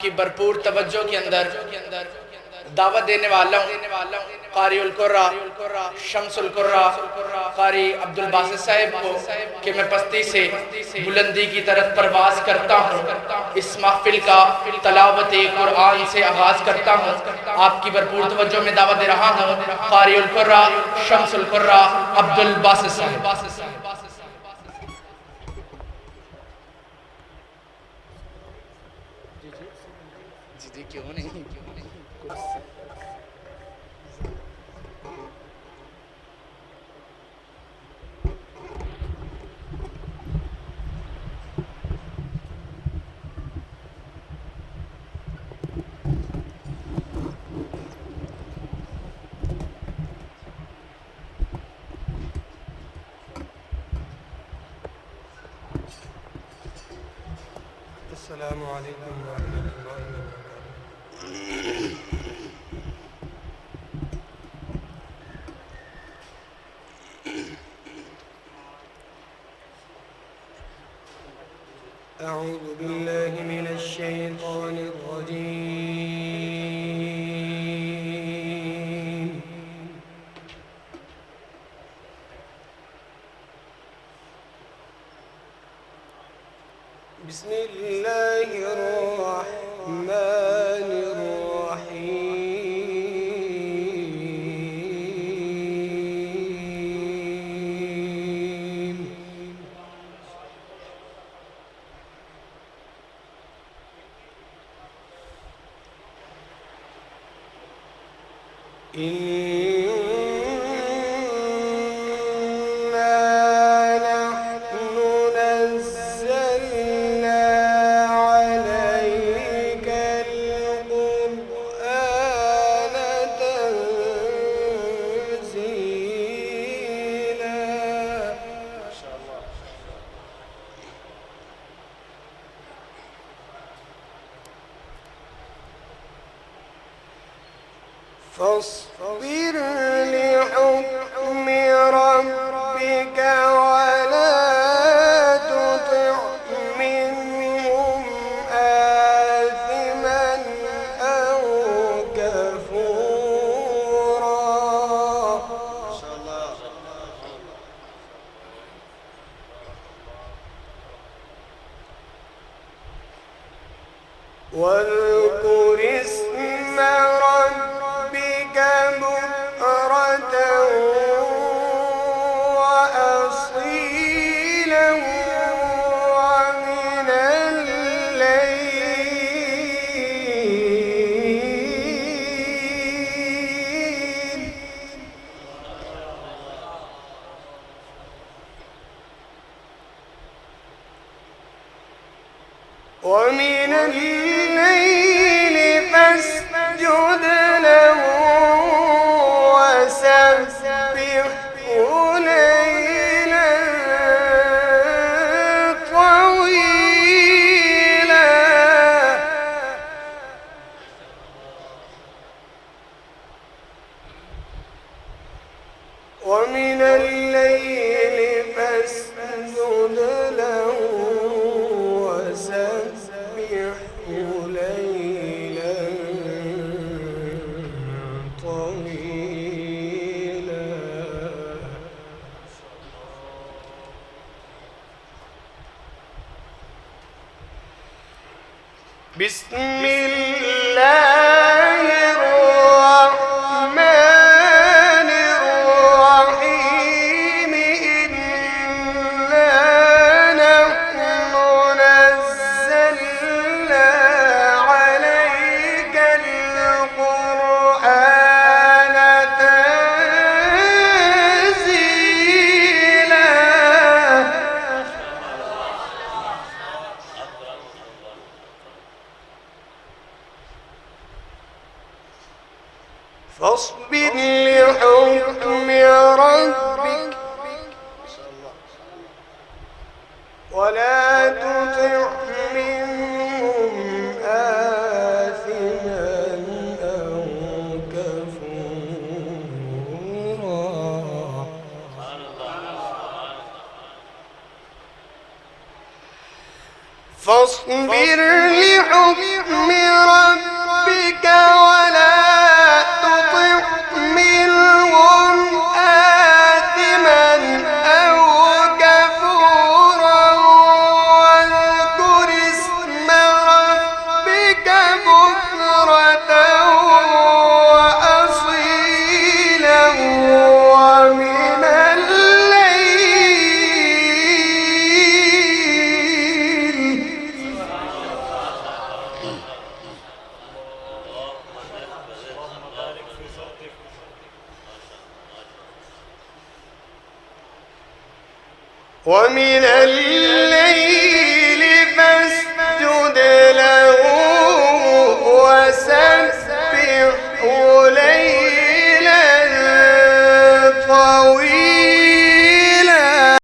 की भरपूर तवज्जो के अंदर दावत देने वाला हूँ कारी उल कुर्रा शम्सुल कुर्रा कारी अब्दुल बासित साहिब को कि मैं पस्ती से बुलंदी की तरफ परवाज करता हूँ। इस महफिल का तलावत कुरान से आगाज करता हूँ। आपकी भरपूर तवज्जो में दावत दे रहा हूँ कारी उल कुर्रा शम्सुल कुर्रा अब्दुल बासित साहिब। जी क्यों नहीं अस्सलामु अलैकुम व रहमतुल्लाहि व बरकातुहू। अऊज़ु बिल्लाहि मिनश शैतानिर रजीम। बिस्मिल्लाहिर रहमानिर रहीम। इन्ना नहनु नज़्ज़लना अलैकल क़ुरआन तंज़ीला। فاصبر لحكم ربك ولا تطع منهم آثما أو كفورا. واذكر اسم ربك بكرة وأصيلا ومن الليل فاسجد له وسبحه ليلا طويلا. ومن الليل فاسجد له وسبحه ليلا طويلا. بسم الله الرحمن الرحيم. إنا نحن نزلنا عليك القرآن تنزيلا. فاصبر لحكم ربك ولا تطع منهم آثما أو كفورا. فاصبر لحكم ومن